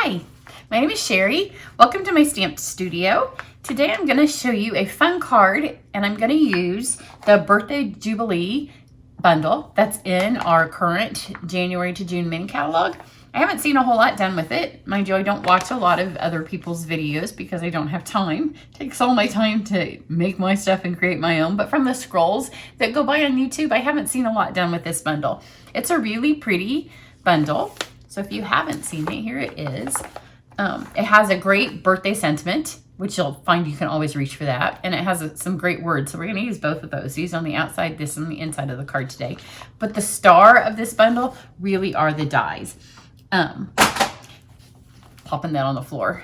Hi, my name is Cheri. Welcome to my stamped studio. Today I'm going to show you a fun card, and I'm going to use the Birthday Jubilee bundle that's in our current January to June mini catalog. I haven't seen a whole lot done with it. Mind you, I don't watch a lot of other people's videos because I don't have time. It takes all my time to make my stuff and create my own. But from the scrolls that go by on YouTube, I haven't seen a lot done with this bundle. It's a really pretty bundle. So if you haven't seen it, here it is. It has a great birthday sentiment, which you'll find you can always reach for that. And it has some great words. So we're going to use both of those. These on the outside, this on the inside of the card today. But the star of this bundle really are the dies. Popping that on the floor.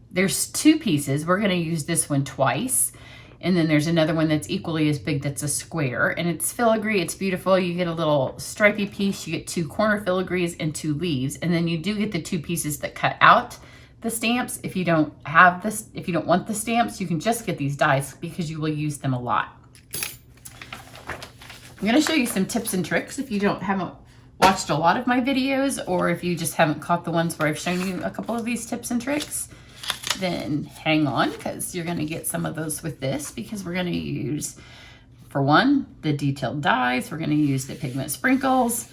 There's two pieces. We're going to use this one twice. And then there's another one that's equally as big that's a square. And it's filigree. It's beautiful. You get a little stripy piece. You get two corner filigrees and two leaves. And then you do get the two pieces that cut out the stamps. If you don't have this, if you don't want the stamps, you can just get these dies because you will use them a lot. I'm going to show you some tips and tricks if you haven't watched a lot of my videos, or if you just haven't caught the ones where I've shown you a couple of these tips and tricks. Then hang on, because you're going to get some of those with this, because we're going to use, for one, the detailed dies. We're going to use the pigment sprinkles.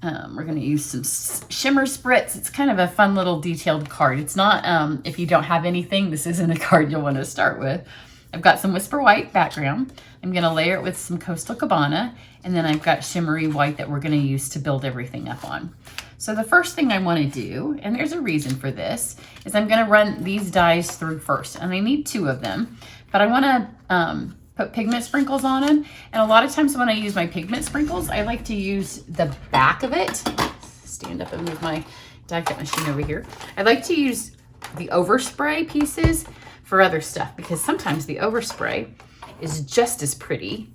We're going to use some shimmer spritz. It's kind of a fun little detailed card. It's not, if you don't have anything, this isn't a card you'll want to start with. I've got some Whisper White background. I'm going to layer it with some Coastal Cabana, and then I've got shimmery white that we're going to use to build everything up on. So the first thing I want to do, and there's a reason for this, is I'm going to run these dies through first. And I need two of them, but I want to put pigment sprinkles on them. And a lot of times when I use my pigment sprinkles, I like to use the back of it. Stand up and move my die cut machine over here. I like to use the overspray pieces for other stuff, because sometimes the overspray is just as pretty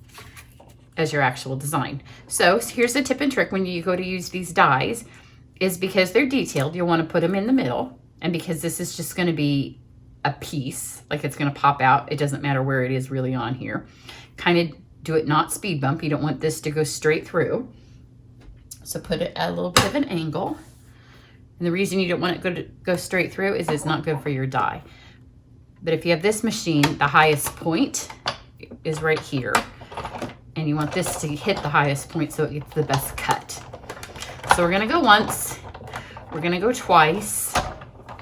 as your actual design. So here's the tip and trick when you go to use these dies, is because they're detailed, you'll want to put them in the middle. And because this is just going to be a piece, like it's going to pop out, it doesn't matter where it is really on here. Kind of do it not speed bump. You don't want this to go straight through. So put it at a little bit of an angle. And the reason you don't want it to go straight through is it's not good for your die. But if you have this machine, the highest point is right here. And you want this to hit the highest point so it gets the best cut. So we're gonna go once, we're gonna go twice.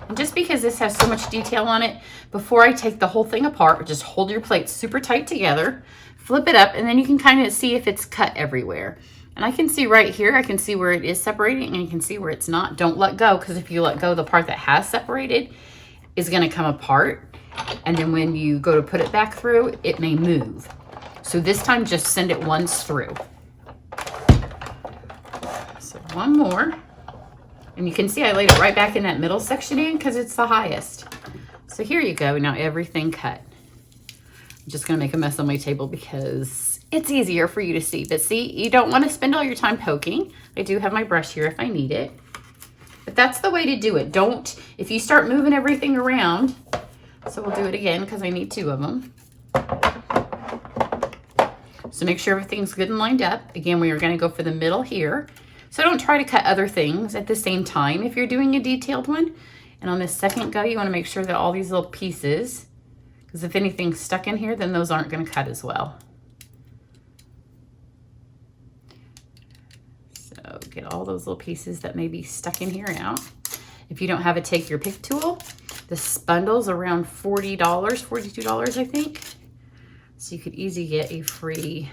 And just because this has so much detail on it, before I take the whole thing apart, just hold your plate super tight together, flip it up, and then you can kind of see if it's cut everywhere. And I can see right here, I can see where it is separating, and you can see where it's not. Don't let go, because if you let go, the part that has separated is gonna come apart. And then when you go to put it back through, it may move. So this time, just send it once through. So one more. And you can see I laid it right back in that middle section in because it's the highest. So here you go. Now everything cut. I'm just going to make a mess on my table because it's easier for you to see. But see, you don't want to spend all your time poking. I do have my brush here if I need it. But that's the way to do it. Don't, if you start moving everything around, so we'll do it again because I need two of them. So make sure everything's good and lined up. Again, we are going to go for the middle here. So don't try to cut other things at the same time if you're doing a detailed one. And on this second go, you want to make sure that all these little pieces, because if anything's stuck in here, then those aren't going to cut as well. So get all those little pieces that may be stuck in here out. If you don't have a take your pick tool, this bundle's around $40, $42, I think. So you could easily get a free,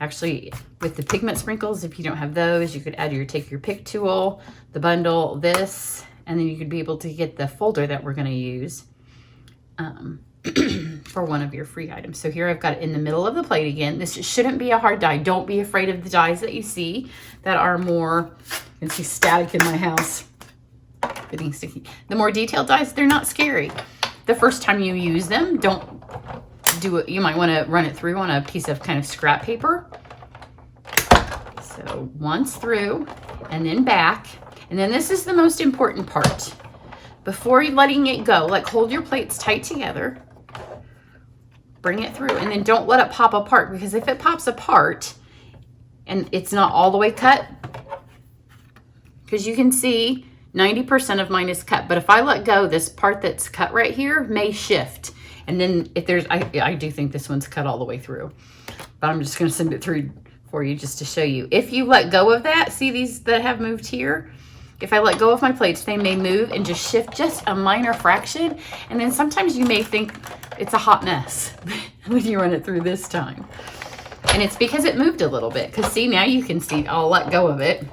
actually with the pigment sprinkles, if you don't have those, you could add your take your pick tool, the bundle, this, and then you could be able to get the folder that we're going to use for one of your free items. So here I've got it in the middle of the plate again. This shouldn't be a hard die. Don't be afraid of the dies that you see that are more, you can see static in my house. Getting sticky. The more detailed dies, they're not scary. The first time you use them, don't do it. You might want to run it through on a piece of kind of scrap paper. So once through and then back. And then this is the most important part. Before you letting it go, like hold your plates tight together. Bring it through and then don't let it pop apart, because if it pops apart and it's not all the way cut, because you can see 90% of mine is cut, but if I let go, this part that's cut right here may shift. And then if there's, I do think this one's cut all the way through, but I'm just gonna send it through for you just to show you. If you let go of that, see these that have moved here? If I let go of my plates, they may move and just shift just a minor fraction. And then sometimes you may think it's a hot mess when you run it through this time. And it's because it moved a little bit. Because see, now you can see, I'll let go of it.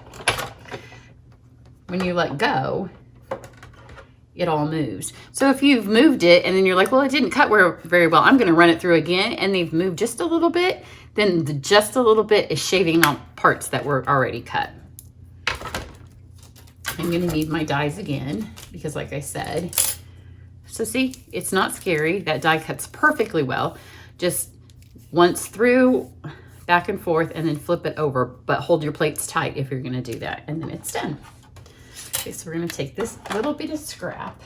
When you let go, it all moves. So if you've moved it and then you're like, well, it didn't cut very well, I'm gonna run it through again, and they've moved just a little bit, then the just a little bit is shaving out parts that were already cut. I'm gonna need my dies again, because like I said, so see, it's not scary. That die cuts perfectly well. Just once through, back and forth, and then flip it over, but hold your plates tight if you're gonna do that, and then it's done. Okay, so we're gonna take this little bit of scrap,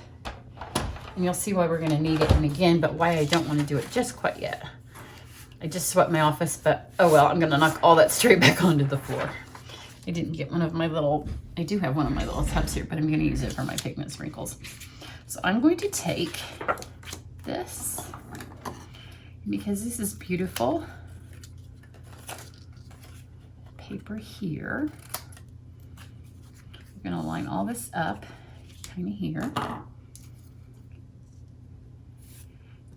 and you'll see why we're gonna need it, and again, but why I don't wanna do it just quite yet. I just swept my office, but oh well, I'm gonna knock all that straight back onto the floor. I didn't get one of my little, I do have one of my little tubs here, but I'm gonna use it for my pigment sprinkles. So I'm going to take this, because this is beautiful paper here. We're gonna line all this up kind of here.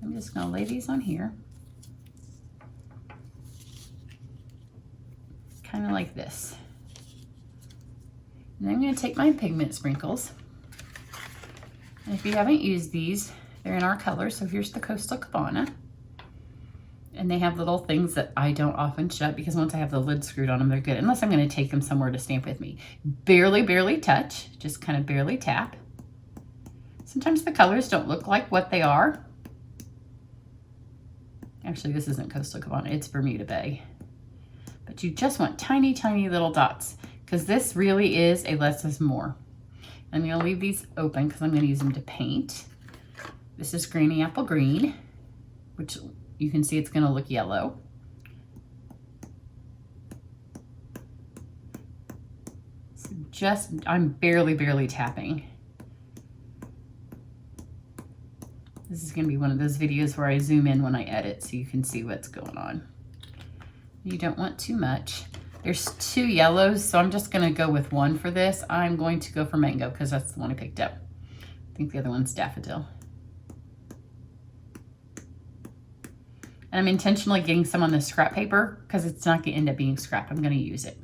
I'm just gonna lay these on here. Kind of like this. And then I'm going to take my pigment sprinkles. And if you haven't used these, they're in our color. So here's the Coastal Cabana. And they have little things that I don't often shut, because once I have the lid screwed on them, they're good. Unless I'm going to take them somewhere to stamp with me. Barely, barely touch. Just kind of barely tap. Sometimes the colors don't look like what they are. Actually, this isn't Coastal Cabana. It's Bermuda Bay. But you just want tiny, tiny little dots, because this really is a less is more. I'm going to leave these open because I'm going to use them to paint. This is Granny Apple Green, which you can see it's going to look yellow. So I'm barely, barely tapping. This is going to be one of those videos where I zoom in when I edit so you can see what's going on. You don't want too much. There's 2 yellows, so I'm just gonna go with one for this. I'm going to go for mango because that's the one I picked up. I think the other one's daffodil. And I'm intentionally getting some on the scrap paper because it's not gonna end up being scrap. I'm gonna use it.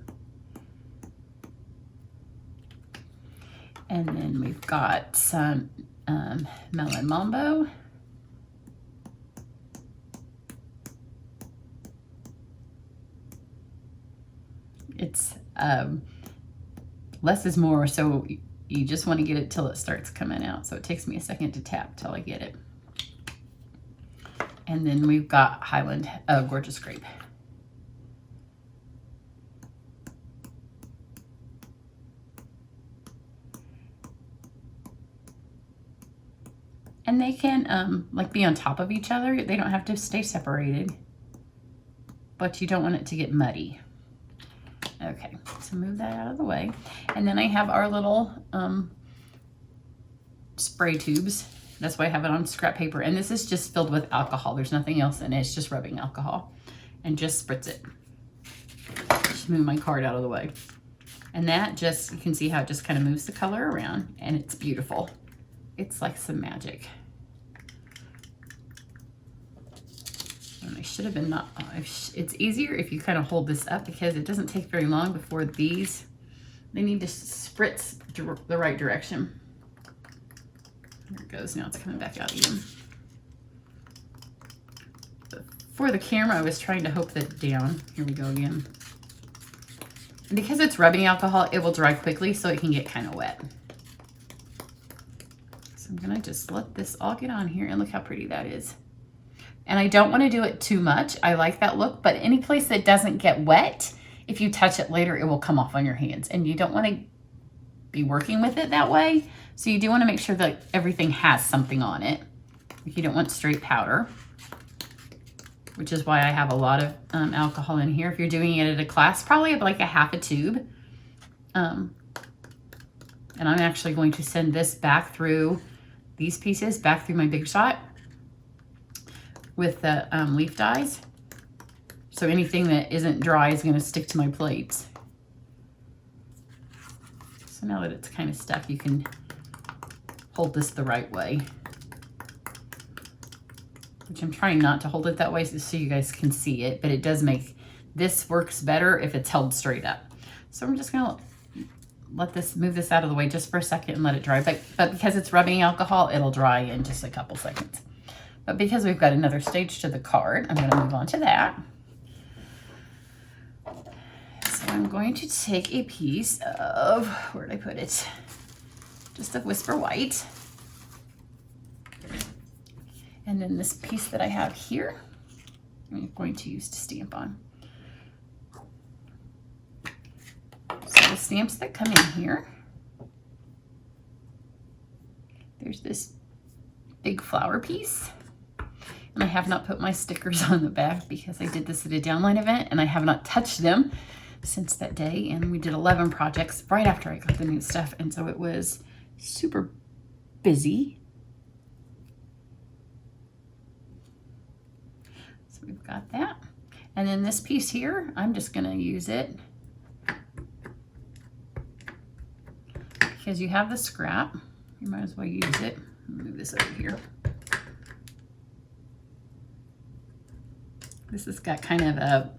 And then we've got some Melon Mambo. It's less is more, so you just want to get it till it starts coming out. So it takes me a second to tap till I get it. And then we've got Highland Gorgeous Grape. And they can like be on top of each other. They don't have to stay separated, but you don't want it to get muddy. Okay, so move that out of the way. And then I have our little spray tubes. That's why I have it on scrap paper. And this is just filled with alcohol. There's nothing else in it. It's just rubbing alcohol. And just spritz it. Just move my card out of the way. And that just, you can see how it just kind of moves the color around. And it's beautiful. It's like some magic. And I should have been not, it's easier if you kind of hold this up because it doesn't take very long before these, they need to spritz the right direction. There it goes, now it's coming back out again. But for the camera, I was trying to hope that down, here we go again. And because it's rubbing alcohol, it will dry quickly so it can get kind of wet. So I'm gonna just let this all get on here and look how pretty that is. And I don't want to do it too much. I like that look, but any place that doesn't get wet, if you touch it later, it will come off on your hands. And you don't want to be working with it that way. So you do want to make sure that everything has something on it. You don't want straight powder, which is why I have a lot of alcohol in here. If you're doing it at a class, probably like a half a tube. And I'm actually going to send this back through these pieces, back through my Big Shot with the leaf dies. So anything that isn't dry is gonna stick to my plates. So now that it's kind of stuck, you can hold this the right way. Which I'm trying not to hold it that way so you guys can see it, but it does make, this works better if it's held straight up. So I'm just gonna move this out of the way just for a second and let it dry. But because it's rubbing alcohol, it'll dry in just a couple seconds. But because we've got another stage to the card, I'm gonna move on to that. So I'm going to take a piece of, where did I put it? Just of Whisper White. And then this piece that I have here, I'm going to use to stamp on. So the stamps that come in here, there's this big flower piece. And I have not put my stickers on the back because I did this at a downline event and I have not touched them since that day. And we did 11 projects right after I got the new stuff. And so it was super busy. So we've got that. And then this piece here, I'm just gonna use it because you have the scrap. You might as well use it. Move this over here. This has got kind of a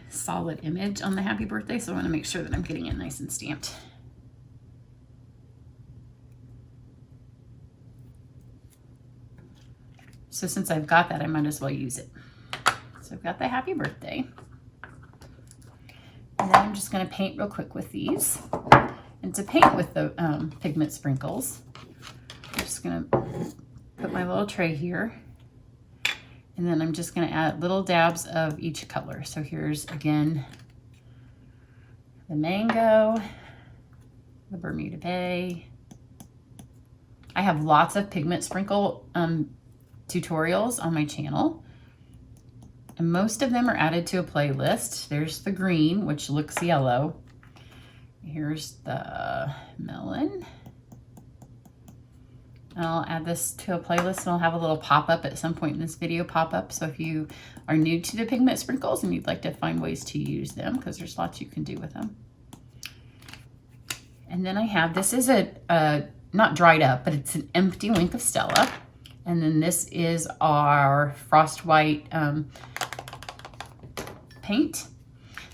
solid image on the happy birthday, so I want to make sure that I'm getting it nice and stamped. So since I've got that, I might as well use it. So I've got the happy birthday. And then I'm just going to paint real quick with these. And to paint with the pigment sprinkles, I'm just going to put my little tray here. And then I'm just gonna add little dabs of each color. So here's, again, the mango, the Bermuda Bay. I have lots of pigment sprinkle tutorials on my channel. And most of them are added to a playlist. There's the green, which looks yellow. Here's the melon. And I'll add this to a playlist and I'll have a little pop-up at some point in this video pop up. So if you are new to the pigment sprinkles and you'd like to find ways to use them, because there's lots you can do with them. And then I have, this is a not dried up, but it's an empty Wink of Stella. And then this is our Frost White paint.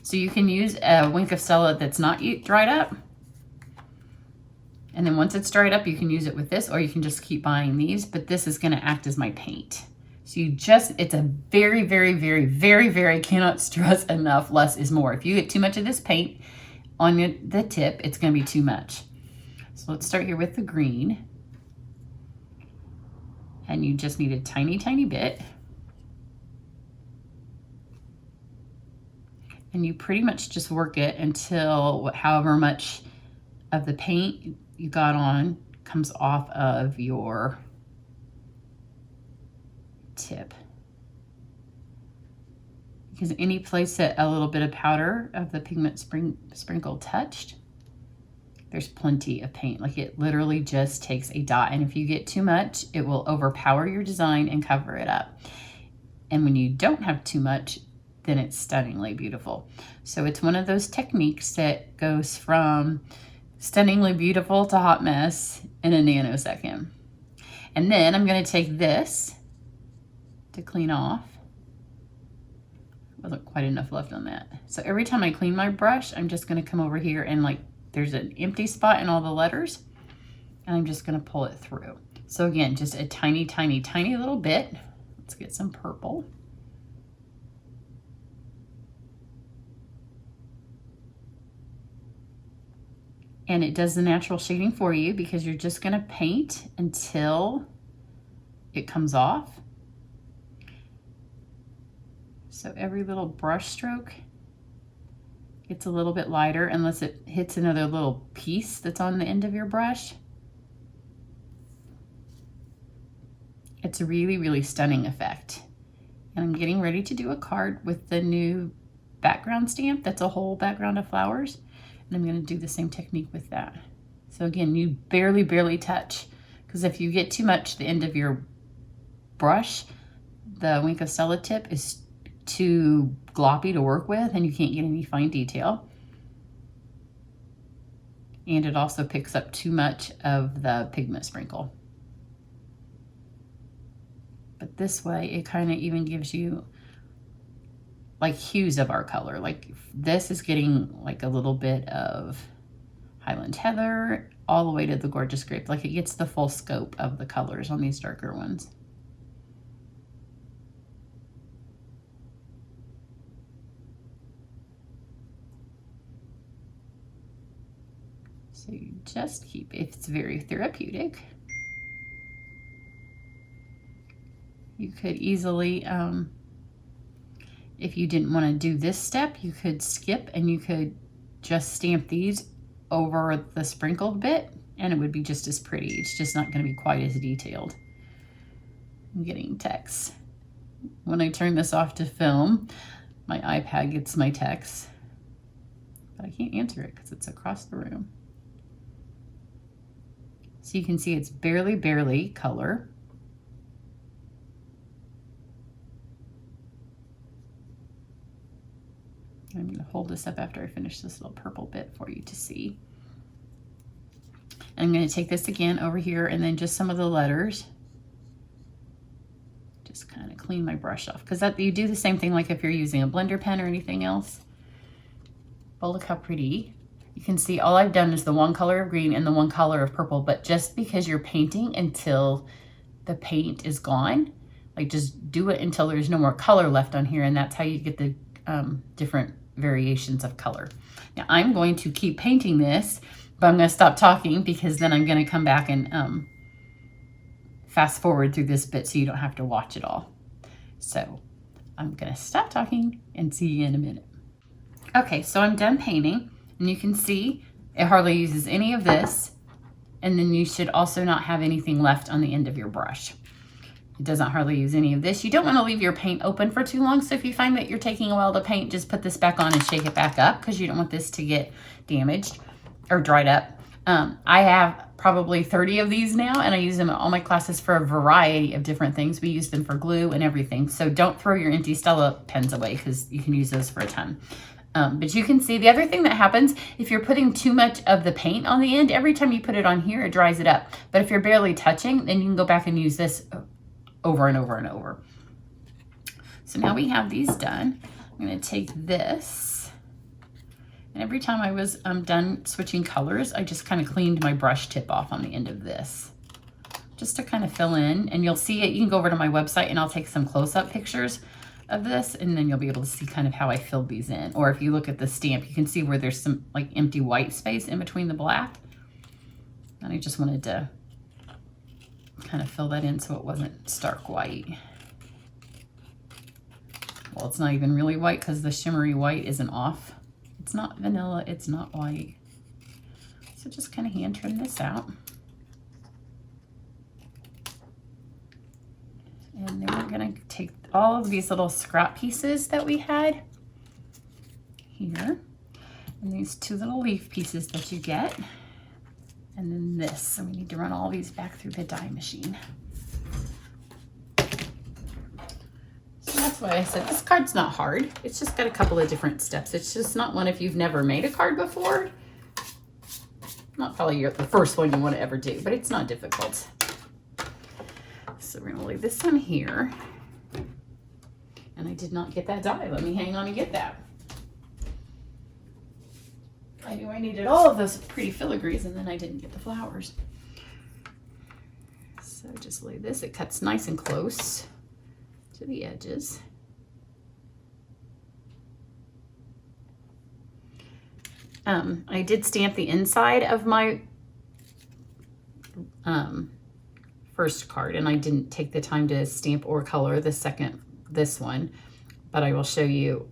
So you can use a Wink of Stella that's not dried up. And then once it's dried up, you can use it with this, or you can just keep buying these, but this is gonna act as my paint. So you just, it's a very, very, very, very, very, cannot stress enough, less is more. If you get too much of this paint on the tip, it's gonna be too much. So let's start here with the green. And you just need a tiny, tiny bit. And you pretty much just work it until however much of the paint you got on comes off of your tip. Because any place that a little bit of powder of the pigment sprinkle touched, there's plenty of paint. Like, it literally just takes a dot. And if you get too much, it will overpower your design and cover it up. And when you don't have too much, then it's stunningly beautiful. So it's one of those techniques that goes from stunningly beautiful to hot mess in a nanosecond. And then I'm going to take this to clean off. Wasn't quite enough left on that. So every time I clean my brush, I'm just going to come over here and, like, there's an empty spot in all the letters, and I'm just going to pull it through. So again, just a tiny, tiny, tiny little bit. Let's get some purple. And it does the natural shading for you because you're just gonna paint until it comes off. So every little brush stroke gets a little bit lighter unless it hits another little piece that's on the end of your brush. It's a really, really stunning effect. And I'm getting ready to do a card with the new background stamp that's a whole background of flowers. And I'm going to do the same technique with that. So again, you barely touch, because if you get too much, the end of your brush, the Wink of Stella tip is too gloppy to work with and you can't get any fine detail. And it also picks up too much of the pigment sprinkle. But this way, it kind of even gives you like hues of our color. Like this is getting like a little bit of Highland Heather all the way to the Gorgeous Grape. Like it gets the full scope of the colors on these darker ones. So you just keep, it's very therapeutic. You could easily, if you didn't want to do this step, you could skip and you could just stamp these over the sprinkled bit and it would be just as pretty. It's just not going to be quite as detailed. I'm getting text. When I turn this off to film, my iPad gets my text, but I can't answer it because it's across the room. So you can see it's barely color. I'm going to hold this up after I finish this little purple bit for you to see. I'm going to take this again over here and then just some of the letters. Just kind of clean my brush off, because that you do the same thing like if you're using a blender pen or anything else. But look how pretty. You can see all I've done is the one color of green and the one color of purple, but just because you're painting until the paint is gone, like just do it until there's no more color left on here, and that's how you get the different variations of color. Now I'm going to keep painting this, but I'm going to stop talking because then I'm going to come back and fast forward through this bit so you don't have to watch it all. So I'm going to stop talking and see you in a minute. Okay, so I'm done painting. And you can see it hardly uses any of this. And then you should also not have anything left on the end of your brush. It doesn't hardly use any of this. You don't want to leave your paint open for too long. So if you find that you're taking a while to paint, just put this back on and shake it back up, because you don't want this to get damaged or dried up. I have probably 30 of these now, and I use them in all my classes for a variety of different things. We use them for glue and everything. So don't throw your empty Stella pens away, because you can use those for a ton. But you can see the other thing that happens if you're putting too much of the paint on the end, every time you put it on here, it dries it up. But if you're barely touching, then you can go back and use this over and over and over. So now we have these done. I'm going to take this, and every time I was done switching colors, I just kind of cleaned my brush tip off on the end of this, just to kind of fill in. And you'll see it. You can go over to my website and I'll take some close-up pictures of this, and then you'll be able to see kind of how I filled these in. Or if you look at the stamp, you can see where there's some like empty white space in between the black. And I just wanted to kind of fill that in so it wasn't stark white. Well, it's not even really white because the shimmery white isn't off. It's not vanilla, it's not white. So just kind of hand trim this out. And then we're gonna take all of these little scrap pieces that we had here, and these two little leaf pieces that you get, and then this. So we need to run all these back through the die machine. So that's why I said this card's not hard. It's just got a couple of different steps. It's just not one if you've never made a card before. Not probably the first one you want to ever do, but it's not difficult. So we're gonna leave this one here. And I did not get that die. Let me hang on and get that. I knew I needed all of those pretty filigrees, and then I didn't get the flowers. So just lay this. It cuts nice and close to the edges. I did stamp the inside of my first card, and I didn't take the time to stamp or color this one, but I will show you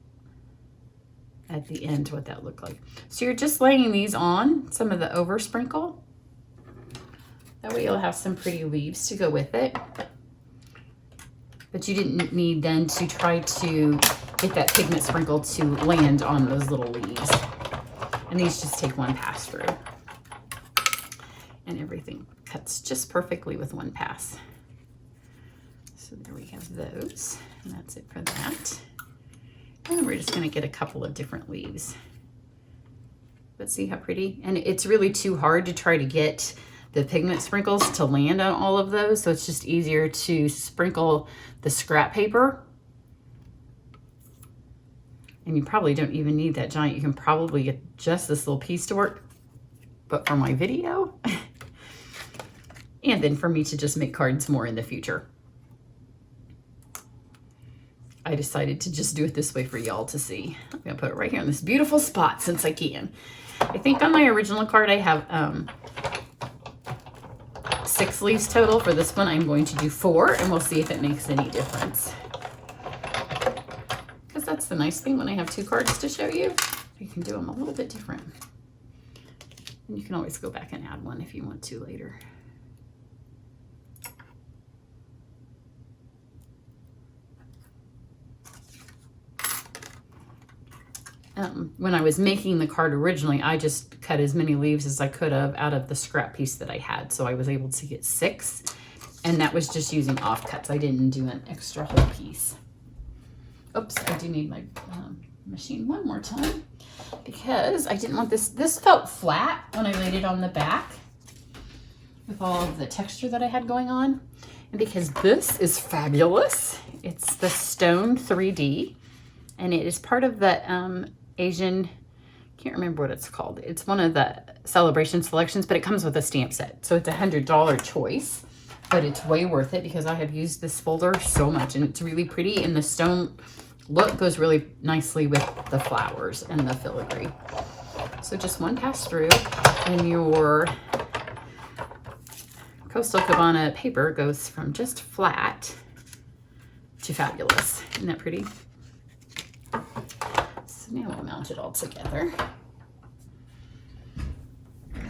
at the end what that looked like. So you're just laying these on some of the over sprinkle. That way you'll have some pretty leaves to go with it. But you didn't need then to try to get that pigment sprinkle to land on those little leaves. And these just take one pass through. and everything cuts just perfectly with one pass. So there we have those, and that's it for that. And we're just going to get a couple of different leaves. But see how pretty? And it's really too hard to try to get the pigment sprinkles to land on all of those, so it's just easier to sprinkle the scrap paper. And you probably don't even need that giant. You can probably get just this little piece to work, but for my video, and then for me to just make cards more in the future, I decided to just do it this way for y'all to see. I'm gonna put it right here in this beautiful spot since I can. I think on my original card I have 6 leaves total. For this one I'm going to do 4, and we'll see if it makes any difference. Because that's the nice thing when I have 2 cards to show you. You can do them a little bit different. And you can always go back and add one if you want to later. When I was making the card originally, I just cut as many leaves as I could have out of the scrap piece that I had. So I was able to get 6, and that was just using offcuts. I didn't do an extra whole piece. Oops, I do need my machine one more time because I didn't want this. This felt flat when I laid it on the back with all of the texture that I had going on. And because this is fabulous, it's the Stone 3D, and it is part of the Asian, can't remember what it's called. It's one of the celebration selections, but it comes with a stamp set. So it's $100 choice, but it's way worth it because I have used this folder so much, and it's really pretty, and the stone look goes really nicely with the flowers and the filigree. So just one pass through, and your Coastal Cabana paper goes from just flat to fabulous. Isn't that pretty? So now we'll mount it all together.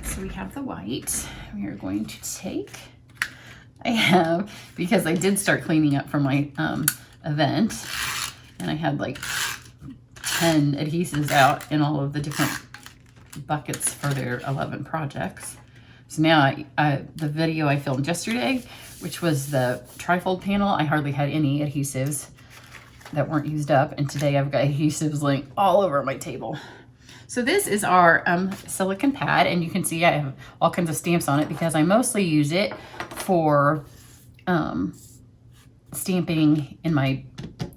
So we have the white. We are going to take, because I did start cleaning up from my event, and I had like 10 adhesives out in all of the different buckets for their 11 projects. So now the video I filmed yesterday, which was the trifold panel, I hardly had any adhesives that weren't used up, and today I've got adhesives laying all over my table. So this is our silicone pad, and you can see I have all kinds of stamps on it because I mostly use it for stamping in my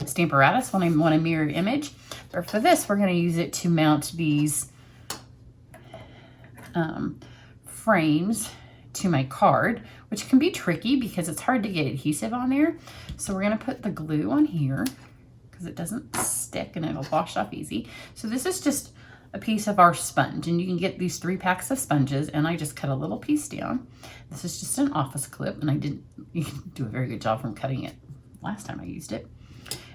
Stamparatus when I want a mirror image. But for this, we're going to use it to mount these frames to my card, which can be tricky because it's hard to get adhesive on there. So we're going to put the glue on here because it doesn't stick and it'll wash off easy. So this is just a piece of our sponge, and you can get these 3 packs of sponges, and I just cut a little piece down. This is just an office clip, and you didn't do a very good job from cutting it last time I used it.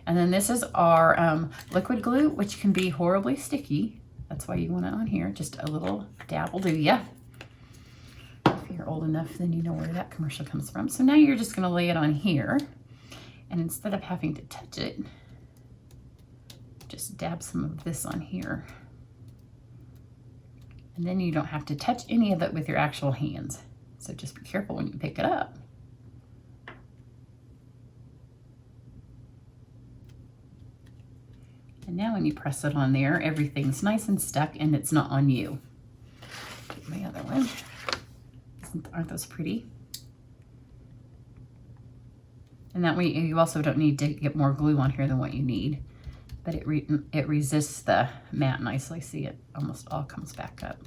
And then this is our liquid glue, which can be horribly sticky. That's why you want it on here. Just a little dab will do ya. If you're old enough, then you know where that commercial comes from. So now you're just going to lay it on here, and instead of having to touch it, just dab some of this on here. And then you don't have to touch any of it with your actual hands. So just be careful when you pick it up. And now when you press it on there, everything's nice and stuck and it's not on you. Get my other one. Aren't those pretty? And that way you also don't need to get more glue on here than what you need. But it resists the mat nicely. See, it almost all comes back up.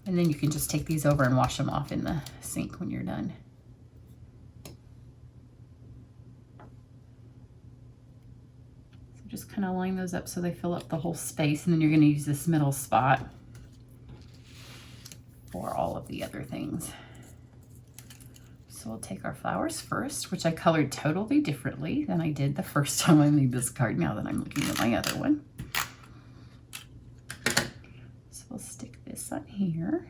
And then you can just take these over and wash them off in the sink when you're done. So just kind of line those up so they fill up the whole space, and then you're going to use this middle spot for all of the other things. So we'll take our flowers first, which I colored totally differently than I did the first time I made this card, now that I'm looking at my other one. So we'll stick this on here.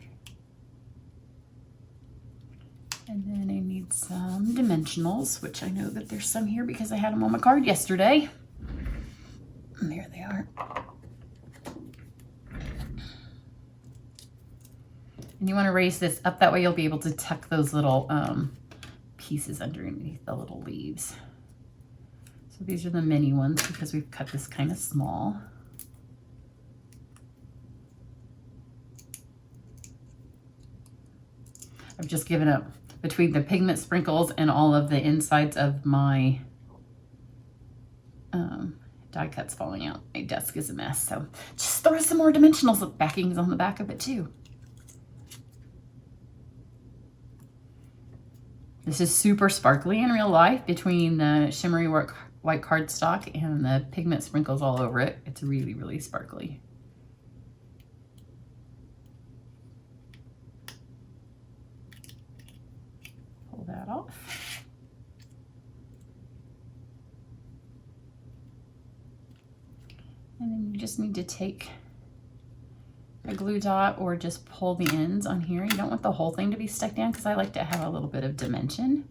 And then I need some dimensionals, which I know that there's some here because I had them on my card yesterday. And there they are. And you want to raise this up, that way you'll be able to tuck those little pieces underneath the little leaves. So these are the mini ones because we've cut this kind of small. I've just given up between the pigment sprinkles and all of the insides of my die cuts falling out. My desk is a mess, so just throw some more dimensional backings on the back of it too. This is super sparkly in real life between the shimmery white cardstock and the pigment sprinkles all over it. It's really, really sparkly. Pull that off. And then you just need to take a glue dot or just pull the ends on here. You don't want the whole thing to be stuck down because I like to have a little bit of dimension.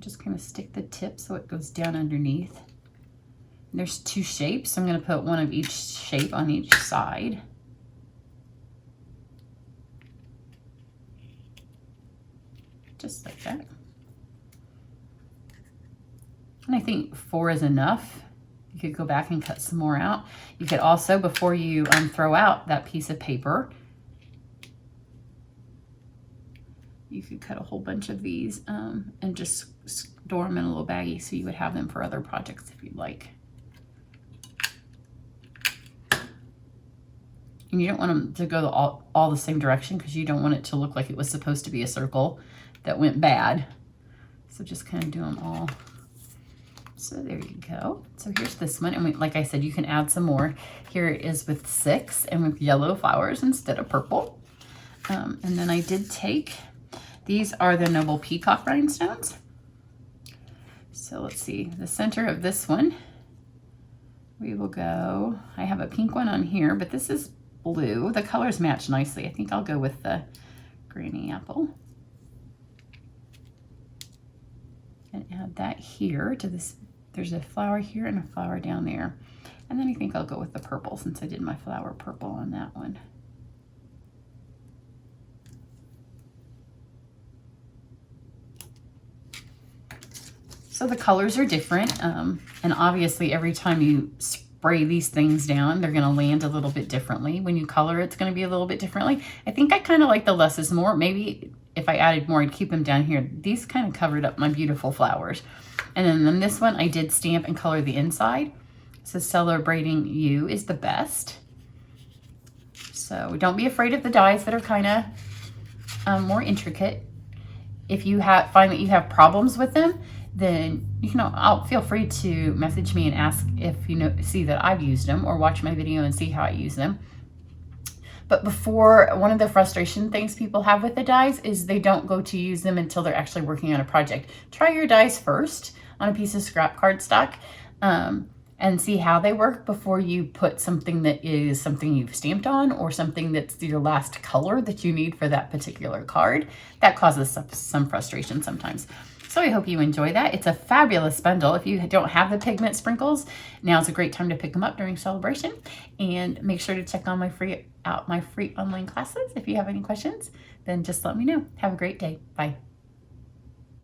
Just kind of stick the tip so it goes down underneath. And there's two shapes, so I'm going to put one of each shape on each side. Just like that. And I think 4 is enough. You could go back and cut some more out. You could also, before you throw out that piece of paper, you could cut a whole bunch of these and just store them in a little baggie so you would have them for other projects if you'd like. And you don't want them to go all the same direction because you don't want it to look like it was supposed to be a circle that went bad. So just kind of do them all. So there you go. So here's this one. And like I said, you can add some more. Here it is with 6 and with yellow flowers instead of purple. And then I did take, these are the Noble Peacock rhinestones. So let's see, the center of this one, we will go, I have a pink one on here, but this is blue. The colors match nicely. I think I'll go with the granny apple. And add that here to this. There's a flower here and a flower down there. And then I think I'll go with the purple since I did my flower purple on that one. So the colors are different. And obviously every time you spray these things down, they're gonna land a little bit differently. When you color, it's gonna be a little bit differently. I think I kind of like the less is more. Maybe if I added more, I'd keep them down here. These kind of covered up my beautiful flowers. And then on this one, I did stamp and color the inside. So Celebrating You is the best. So don't be afraid of the dies that are kind of more intricate. If you find that you have problems with them, then I'll feel free to message me and ask if see that I've used them, or watch my video and see how I use them. But one of the frustration things people have with the dies is they don't go to use them until they're actually working on a project. Try your dies first on a piece of scrap cardstock and see how they work before you put something that is something you've stamped on or something that's your last color that you need for that particular card. That causes some frustration sometimes. So I hope you enjoy that. It's a fabulous bundle. If you don't have the pigment sprinkles, now's a great time to pick them up during celebration. And make sure to check on my free online classes. If you have any questions, then just let me know. Have a great day. Bye.